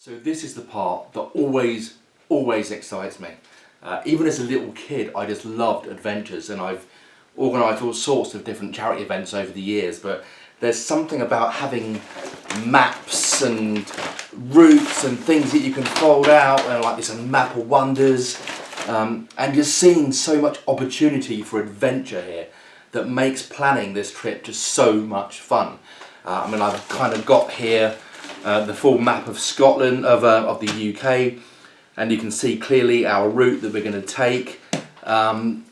So this is the part that always excites me. Even as a little kid, I just loved adventures, and I've organised all sorts of different charity events over the years, but there's something about having maps and routes and things that you can fold out, and like this map of wonders, and just seeing so much opportunity for adventure here that makes planning this trip just so much fun. I mean, I've kind of got here the full map of Scotland, of the UK, and you can see clearly our route that we're going to take. And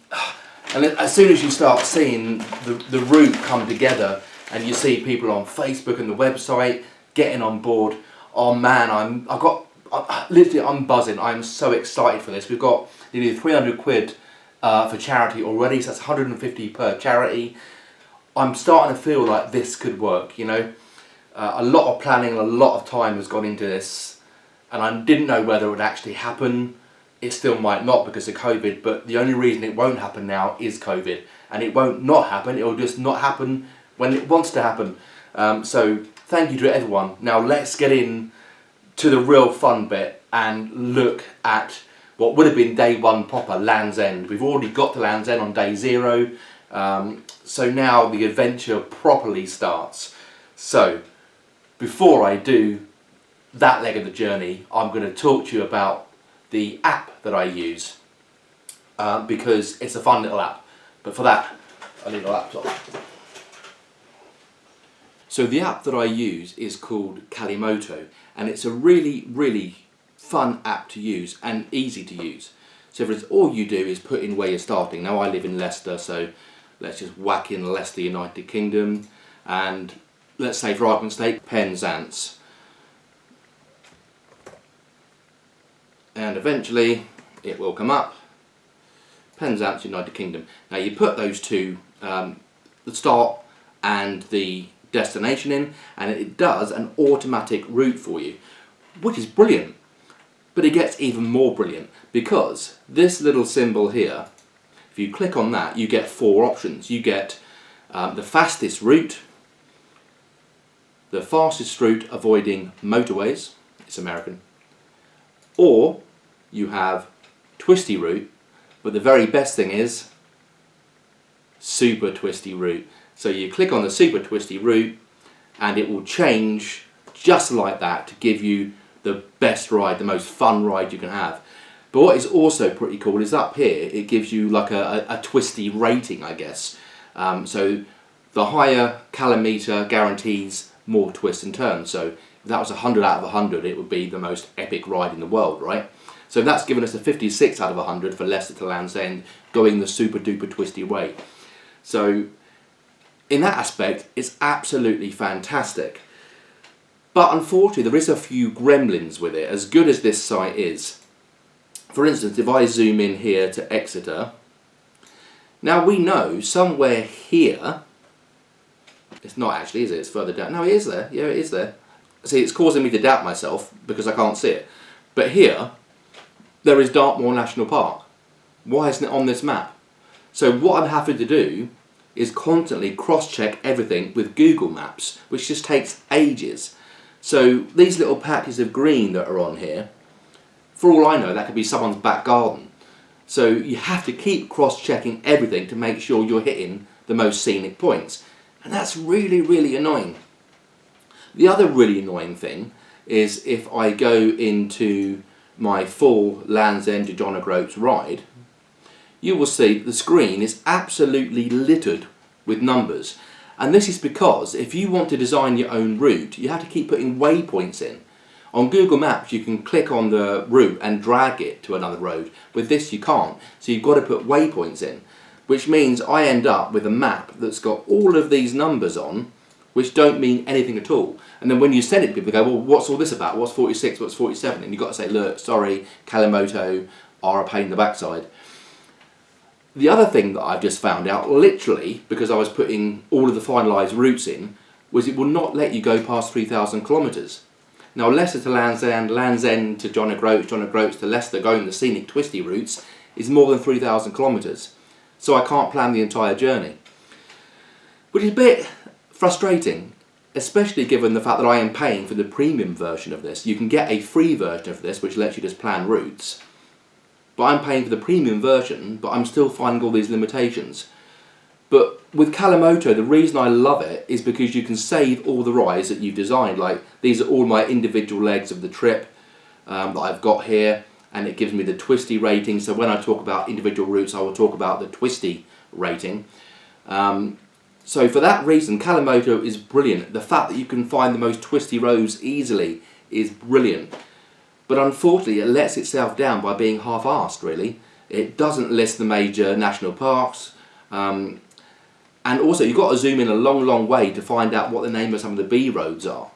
as soon as you start seeing the route come together, and you see people on Facebook and the website getting on board, oh man, I'm buzzing. I'm so excited for this. We've got nearly 300 quid for charity already, so that's 150 per charity. I'm starting to feel like this could work, you know. A lot of planning, a lot of time has gone into this, and I didn't know whether it would actually happen. It still might not because of COVID, but the only reason it won't happen now is COVID, and it won't not happen. It will just not happen when it wants to happen. So thank you to everyone. Now let's get in to the real fun bit and look at what would have been day one proper, Land's End. We've already got to Land's End on day 0, so now the adventure properly starts. So before I do that leg of the journey, I'm going to talk to you about the app that I use, because it's a fun little app. But for that, I need a laptop. So the app that I use is called Kalimoto, and it's a really fun app to use and easy to use. So for instance, all you do is put in where you're starting. Now I live in Leicester, so let's just whack in Leicester, United Kingdom, and let's say for argument's sake, Penzance. And eventually it will come up, Penzance, United Kingdom. Now you put those two, the start and the destination in, and it does an automatic route for you, which is brilliant. But it gets even more brilliant because this little symbol here, if you click on that, you get 4 options. You get the fastest route, the fastest route avoiding motorways, it's American, or you have twisty route, but the very best thing is super twisty route. So you click on the super twisty route and it will change just like that to give you the best ride, the most fun ride you can have. But what is also pretty cool is up here it gives you like a twisty rating, I guess. So the higher calometer guarantees more twists and turns. So if that was 100 out of 100, it would be the most epic ride in the world, right? So that's given us a 56 out of 100 for Leicester to Land's End, going the super duper twisty way. So in that aspect, it's absolutely fantastic. But unfortunately, there is a few gremlins with it, as good as this site is. For instance, if I zoom in here to Exeter, now we know somewhere here, it's not actually, is it? It's further down. No, it is there. Yeah, it is there. See, it's causing me to doubt myself because I can't see it. But here, there is Dartmoor National Park. Why isn't it on this map? So what I'm having to do is constantly cross-check everything with Google Maps, which just takes ages. So these little patches of green that are on here, for all I know, that could be someone's back garden. So you have to keep cross-checking everything to make sure you're hitting the most scenic points. And that's really annoying. The other really annoying thing is if I go into my full Land's End to John O'Groats ride, you will see the screen is absolutely littered with numbers. And this is because if you want to design your own route, you have to keep putting waypoints in. On Google Maps you can click on the route and drag it to another road. With this you can't, so you've got to put waypoints in, which means I end up with a map that's got all of these numbers on which don't mean anything at all. And then when you send it to people, they go, well, what's all this about? What's 46, what's 47? And you've got to say, look, sorry, Kalimoto are a pain in the backside. The other thing that I've just found out, literally, because I was putting all of the finalised routes in, was it will not let you go past 3,000 kilometres. Now, Leicester to Land's End to John O'Groats to Leicester, going the scenic twisty routes, is more than 3,000 kilometres. So I can't plan the entire journey. Which is a bit frustrating. especially given the fact that I am paying for the premium version of this. You can get a free version of this which lets you just plan routes, but I'm paying for the premium version, but I'm still finding all these limitations. But with Kalimoto, the reason I love it is because you can save all the rides that you've designed. Like, these are all my individual legs of the trip that I've got here, and it gives me the twisty rating. So when I talk about individual routes, I will talk about the twisty rating. So for that reason, Kalimoto is brilliant. The fact that you can find the most twisty roads easily is brilliant. But unfortunately, it lets itself down by being half-arsed, really. It doesn't list the major national parks. And also, you've got to zoom in a long, long way to find out what the name of some of the B roads are.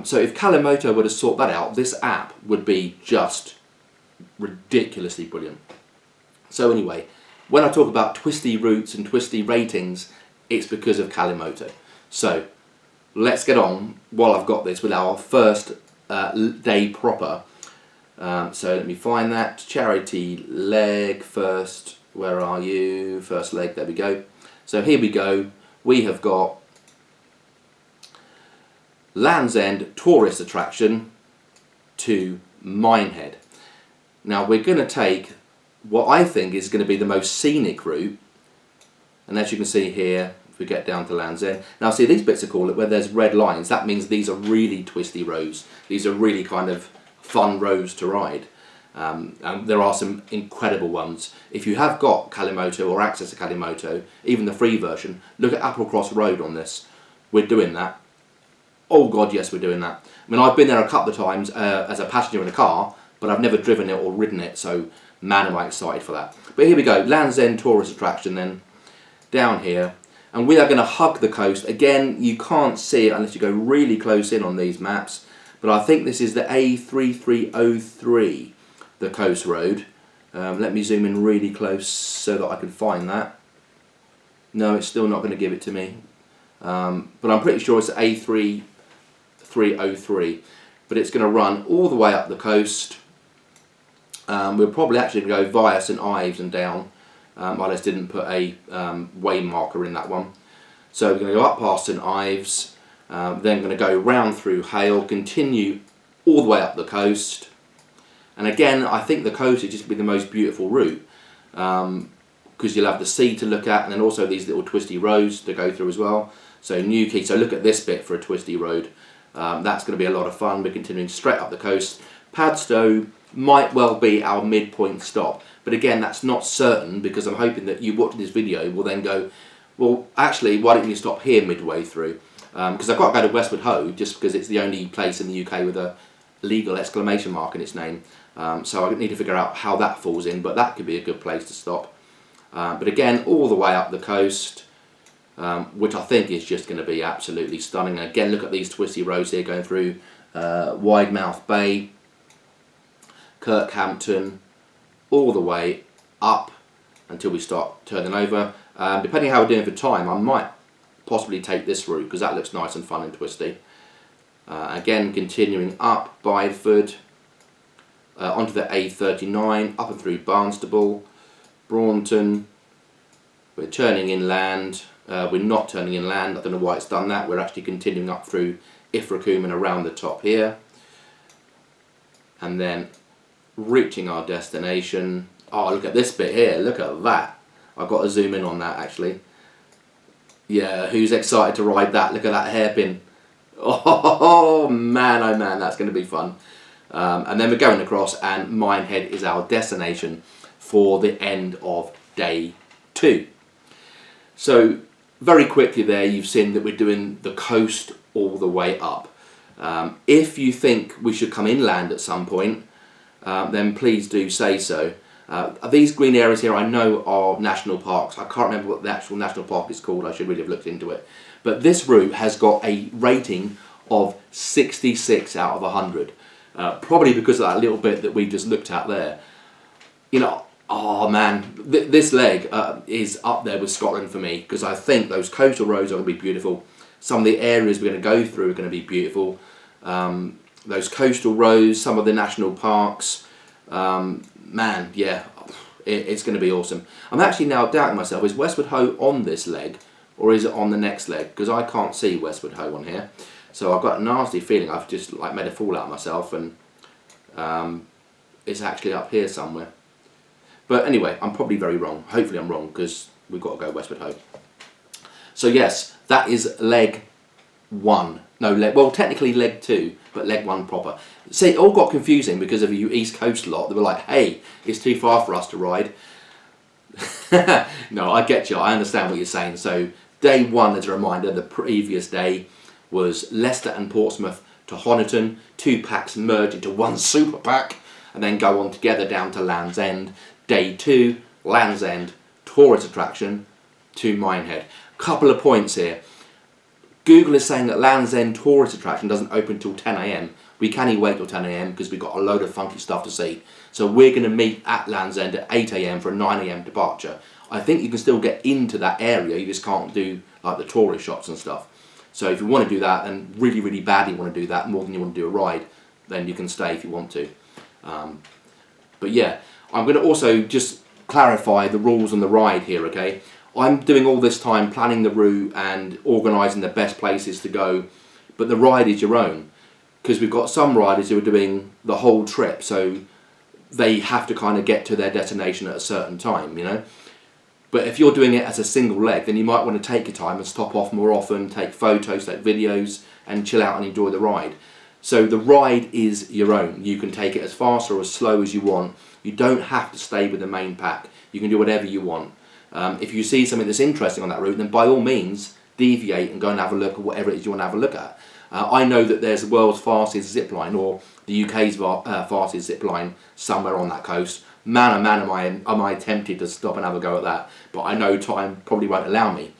So if Kalimoto were to sort that out, this app would be just ridiculously brilliant. So anyway, when I talk about twisty routes and twisty ratings, it's because of Kalimoto. So let's get on, while I've got this, with our first day proper. So let me find that. Charity leg first. Where are you? First leg, there we go. So here we go. We have got Land's End tourist attraction to Minehead. Now we're going to take what I think is going to be the most scenic route, and as you can see here, if we get down to Land's End, now see these bits are called where there's red lines, that means these are really twisty roads. These are really kind of fun roads to ride. And there are some incredible ones. If you have got Kalimoto or access to Kalimoto, even the free version, look at Applecross Road on this. We're doing that. Oh god, yes, we're doing that. I mean, I've been there a couple of times as a passenger in a car, but I've never driven it or ridden it, so man am I excited for that. But here we go, Land's End tourist attraction then, down here, and we are going to hug the coast. Again, you can't see it unless you go really close in on these maps, but I think this is the A3303. The coast road. Let me zoom in really close so that I can find that. No, it's still not going to give it to me. But I'm pretty sure it's A3303. But it's going to run all the way up the coast. We're probably actually going to go via St Ives and down. I just didn't put a way marker in that one. So we're going to go up past St Ives. Then going to go round through Hale, continue all the way up the coast. And again, I think the coast is just going to be the most beautiful route, because you'll have the sea to look at, and then also these little twisty roads to go through as well. So Newquay, so look at this bit for a twisty road. That's going to be a lot of fun. We're continuing straight up the coast. Padstow might well be our midpoint stop, but again, that's not certain, because I'm hoping that you watching this video will then go, well, actually, why don't you stop here midway through? Because I've got to go to Westward Ho, just because it's the only place in the UK with a legal exclamation mark in its name. So I need to figure out how that falls in, but that could be a good place to stop. But again, all the way up the coast, which I think is just going to be absolutely stunning. And again, look at these twisty roads here going through Widemouth Bay, Kirkhampton, all the way up until we start turning over. Depending on how we're doing for time, I might possibly take this route because that looks nice and fun and twisty. Again, continuing up Bideford, onto the A39, up and through Barnstable, Braunton. We're turning inland. We're not turning inland. I don't know why it's done that. We're actually continuing up through Ilfracombe and around the top here. And then reaching our destination. Oh, look at this bit here. Look at that. I've got to zoom in on that actually. Yeah, who's excited to ride that? Look at that hairpin. Oh man, that's going to be fun. And then we're going across, and Minehead is our destination for the end of day 2. So very quickly there, you've seen that we're doing the coast all the way up. If you think we should come inland at some point, then please do say so. These green areas here I know are national parks. I can't remember what the actual national park is called. I should really have looked into it. But this route has got a rating of 66 out of 100. Probably because of that little bit that we just looked at there. You know, oh man, this leg is up there with Scotland for me, because I think those coastal roads are going to be beautiful. Some of the areas we're going to go through are going to be beautiful. Those coastal roads, some of the national parks, man, yeah, it's going to be awesome. I'm actually now doubting myself, is Westward Ho on this leg, or is it on the next leg? Because I can't see Westward Ho on here. So I've got a nasty feeling I've just like made a fool out of myself, and it's actually up here somewhere. But anyway, I'm probably very wrong. Hopefully I'm wrong, because we've got to go Westward Ho. So yes, that is leg 1. No, well, technically leg 2, but leg 1 proper. See, it all got confusing because of you East Coast lot. They were like, hey, it's too far for us to ride. No, I get you. I understand what you're saying. So day 1, as a reminder, the previous day was Leicester and Portsmouth to Honiton. 2 packs merge into 1 super pack and then go on together down to Land's End. Day 2, Land's End, tourist attraction to Minehead. Couple of points here. Google is saying that Land's End tourist attraction doesn't open till 10 AM. We can't wait till 10 AM because we've got a load of funky stuff to see. So we're going to meet at Land's End at 8 AM for a 9 AM departure. I think you can still get into that area, you just can't do like the tourist shops and stuff. So if you want to do that, and really, really badly want to do that, more than you want to do a ride, then you can stay if you want to. But yeah, I'm going to also just clarify the rules on the ride here, okay? I'm doing all this time planning the route and organising the best places to go, but the ride is your own. Because we've got some riders who are doing the whole trip, so they have to kind of get to their destination at a certain time, you know. But if you're doing it as a single leg, then you might want to take your time and stop off more often, take photos, take videos, and chill out and enjoy the ride. So the ride is your own. You can take it as fast or as slow as you want. You don't have to stay with the main pack. You can do whatever you want. If you see something that's interesting on that route, then by all means deviate and go and have a look at whatever it is you want to have a look at. I know that there's the world's fastest zip line, or the UK's fastest zip line somewhere on that coast. Man, oh man, am I tempted to stop and have a go at that, but I know time probably won't allow me.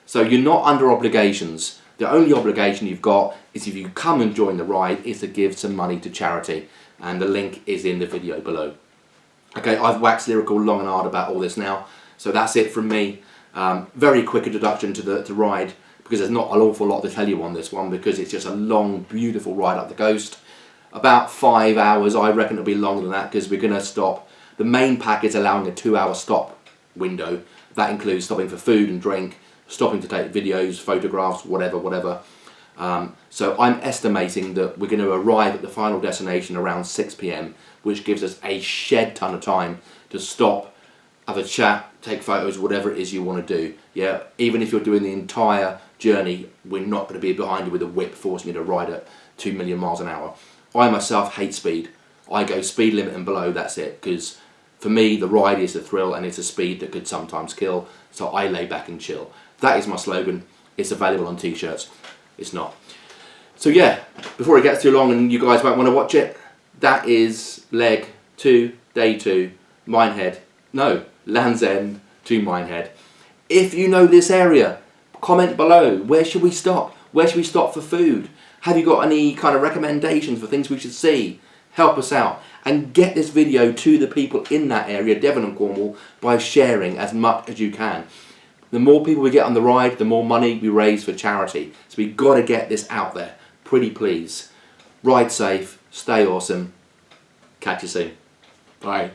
So you're not under obligations. The only obligation you've got is if you come and join the ride is to give some money to charity, and the link is in the video below. Okay, I've waxed lyrical long and hard about all this now, so that's it from me. Very quick introduction to the ride, because there's not an awful lot to tell you on this one, because it's just a long, beautiful ride up the coast. About 5 hours, I reckon it'll be longer than that, because we're going to stop. The main pack is allowing a 2-hour stop window. That includes stopping for food and drink, stopping to take videos, photographs, whatever. So I'm estimating that we're going to arrive at the final destination around 6 PM, which gives us a shed ton of time to stop, have a chat, take photos, whatever it is you want to do. Yeah, even if you're doing the entire journey, we're not going to be behind you with a whip forcing you to ride at 2 million miles an hour. I myself hate speed. I go speed limit and below, that's it, because for me the ride is a thrill and it's a speed that could sometimes kill, so I lay back and chill. That is my slogan. It's available on t-shirts. It's not. So yeah, before it gets too long and you guys won't want to watch it, that is leg 2, day 2, Minehead. No, Land's End to Minehead. If you know this area, comment below. Where should we stop? Where should we stop for food? Have you got any kind of recommendations for things we should see? Help us out. And get this video to the people in that area, Devon and Cornwall, by sharing as much as you can. The more people we get on the ride, the more money we raise for charity. So we've got to get this out there. Pretty please. Ride safe, stay awesome. Catch you soon. Bye.